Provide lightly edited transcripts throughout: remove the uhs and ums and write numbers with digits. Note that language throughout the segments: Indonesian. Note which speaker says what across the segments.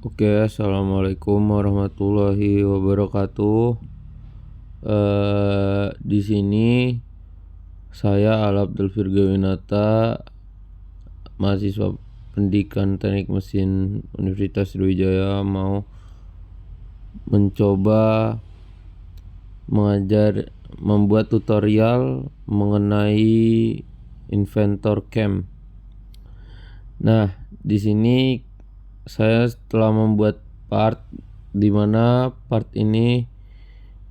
Speaker 1: Oke, assalamualaikum warahmatullahi wabarakatuh. Di sini saya Al Abdul Firgawinata, mahasiswa pendidikan teknik mesin Universitas Sriwijaya, mau mencoba membuat tutorial mengenai Inventor Cam. Nah, di sini saya telah membuat part di mana part ini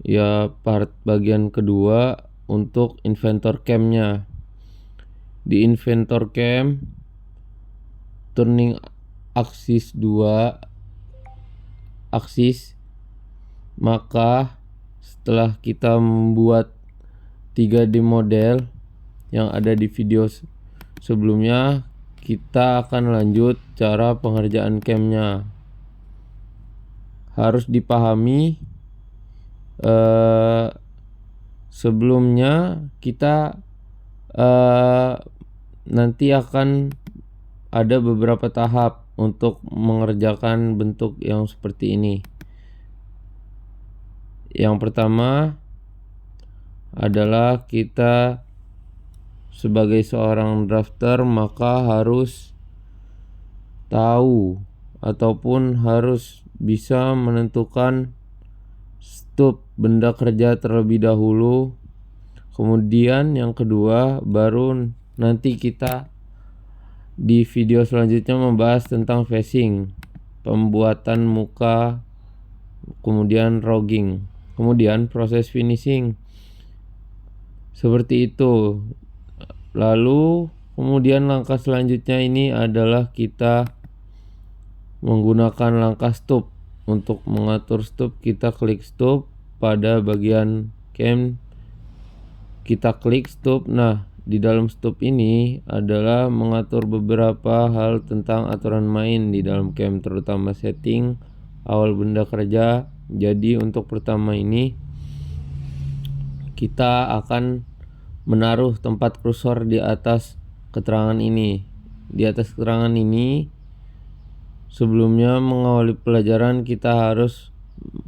Speaker 1: ya part bagian kedua untuk Inventor Cam-nya. Di Inventor Cam turning axis 2 aksis, maka setelah kita membuat 3D model yang ada di video sebelumnya, kita akan lanjut cara pengerjaan cam-nya. Harus dipahami sebelumnya kita nanti akan ada beberapa tahap untuk mengerjakan bentuk yang seperti ini. Yang pertama adalah kita sebagai seorang drafter maka harus tahu ataupun harus bisa menentukan stop benda kerja terlebih dahulu. Kemudian yang kedua, baru nanti kita di video selanjutnya membahas tentang facing, pembuatan muka, kemudian rogging, kemudian proses finishing. Seperti itu. Lalu kemudian langkah selanjutnya ini adalah kita menggunakan langkah stop. Untuk mengatur stop, kita klik stop pada bagian cam, kita klik stop. Nah, di dalam stop ini adalah mengatur beberapa hal tentang aturan main di dalam cam, terutama setting awal benda kerja. Jadi untuk pertama ini kita akan menaruh tempat kursor di atas keterangan ini. Di atas keterangan ini, sebelumnya mengawali pelajaran kita harus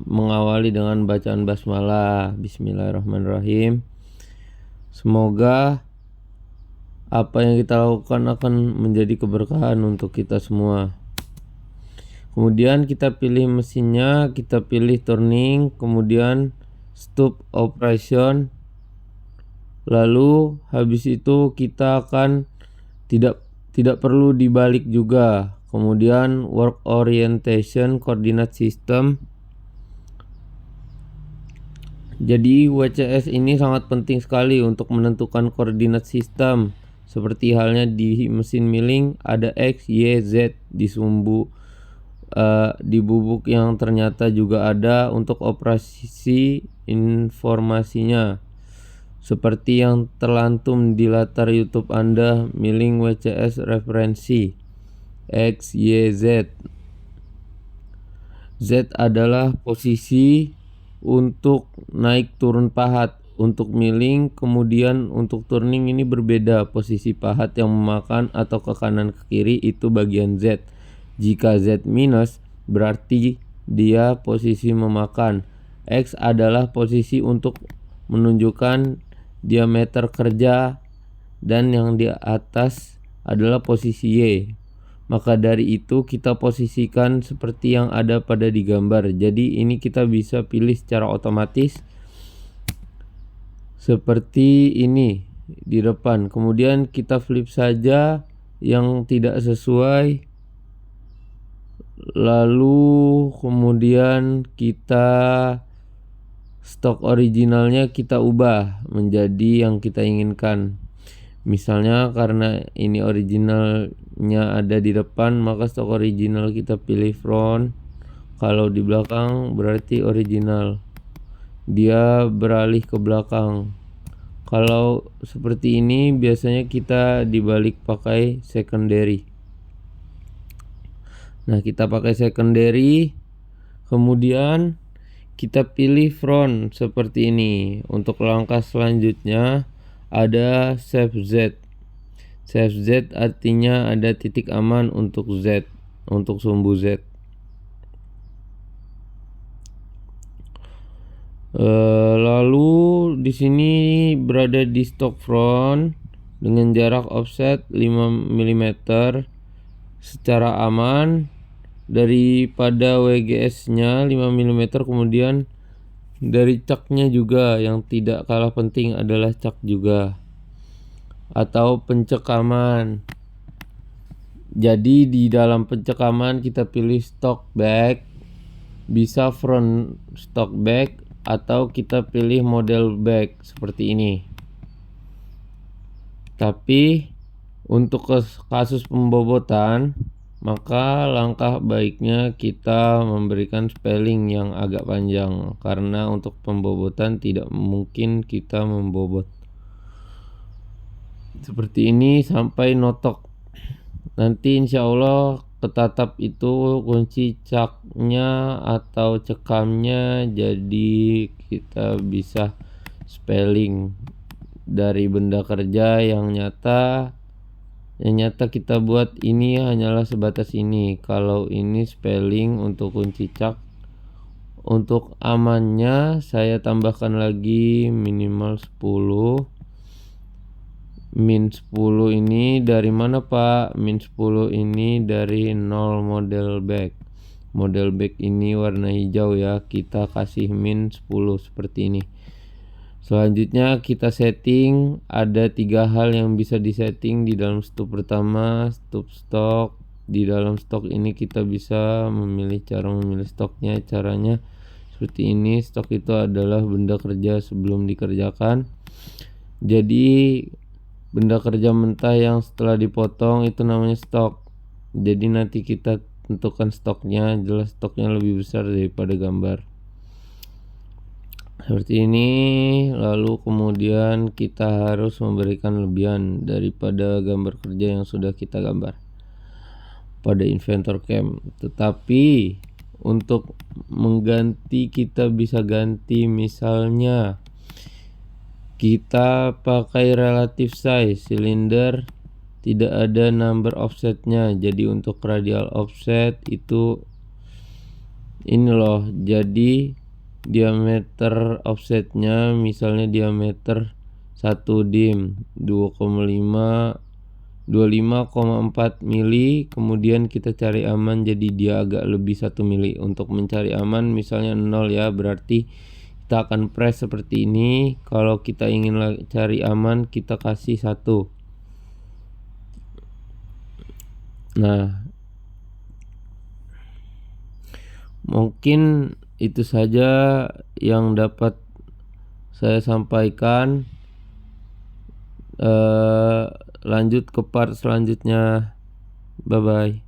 Speaker 1: mengawali dengan bacaan basmalah. Bismillahirrahmanirrahim. Semoga apa yang kita lakukan akan menjadi keberkahan untuk kita semua. Kemudian kita pilih mesinnya, kita pilih turning, kemudian stop operation. Lalu habis itu kita akan tidak perlu dibalik juga. Kemudian work orientation coordinate system. Jadi WCS ini sangat penting sekali untuk menentukan koordinat sistem. Seperti halnya di mesin milling ada X, Y, Z di sumbu, di bubuk yang ternyata juga ada untuk operasi informasinya. Seperti yang terlantum di latar YouTube Anda, milling WCS referensi X, Y, Z. Z adalah posisi untuk naik turun pahat. Untuk milling, kemudian untuk turning ini berbeda. Posisi pahat yang memakan atau ke kanan ke kiri itu bagian Z. Jika Z minus berarti dia posisi memakan. X adalah posisi untuk menunjukkan diameter kerja, dan yang di atas adalah posisi Y. Maka dari itu kita posisikan seperti yang ada pada di gambar. Jadi ini kita bisa pilih secara otomatis seperti ini di depan. Kemudian kita flip saja yang tidak sesuai. Lalu kemudian kita stok originalnya kita ubah menjadi yang kita inginkan. Misalnya karena ini originalnya ada di depan, maka stok original kita pilih front. Kalau di belakang berarti original, dia beralih ke belakang. Kalau seperti ini biasanya kita dibalik pakai secondary. Nah, kita pakai secondary, kemudian kita pilih front seperti ini. Untuk langkah selanjutnya ada save Z. Save Z artinya ada titik aman untuk Z, untuk sumbu Z. Lalu di sini berada di stock front dengan jarak offset 5 mm secara aman daripada WGS-nya 5 mm. Kemudian dari caknya juga yang tidak kalah penting adalah cak juga atau pencekaman. Jadi di dalam pencekaman kita pilih stock back, bisa front stock back atau kita pilih model back seperti ini. Tapi untuk kasus pembobotan, maka langkah baiknya kita memberikan spelling yang agak panjang, karena untuk pembobotan tidak mungkin kita membobot seperti ini sampai notok. Nanti insya Allah ketatap itu kunci caknya atau cekamnya, jadi kita bisa spelling dari benda kerja yang nyata kita buat ini hanyalah sebatas ini. Kalau ini spelling untuk kunci cak, untuk amannya saya tambahkan lagi minimal 10. Min 10 ini dari mana Pak? Min 10 ini dari 0 model back. Model back ini warna hijau ya, kita kasih min 10 seperti ini. Selanjutnya kita setting, ada 3 hal yang bisa disetting di dalam stop. Pertama, stop stok. Di dalam stok ini kita bisa memilih cara memilih stoknya. Caranya seperti ini. Stok itu adalah benda kerja sebelum dikerjakan. Jadi benda kerja mentah yang setelah dipotong itu namanya stok. Jadi nanti kita tentukan stoknya, jelas stoknya lebih besar daripada gambar seperti ini. Lalu kemudian kita harus memberikan lebihan daripada gambar kerja yang sudah kita gambar pada Inventor Cam. Tetapi untuk mengganti kita bisa ganti, misalnya kita pakai relative size silinder, tidak ada number offsetnya. Jadi untuk radial offset itu ini loh, jadi diameter offsetnya misalnya diameter 1 dim 25,4 mili. Kemudian kita cari aman, jadi dia agak lebih 1 mili. Untuk mencari aman misalnya 0 ya, berarti kita akan press seperti ini. Kalau kita ingin cari aman kita kasih 1. Nah, mungkin itu saja yang dapat saya sampaikan. Lanjut ke part selanjutnya. Bye bye.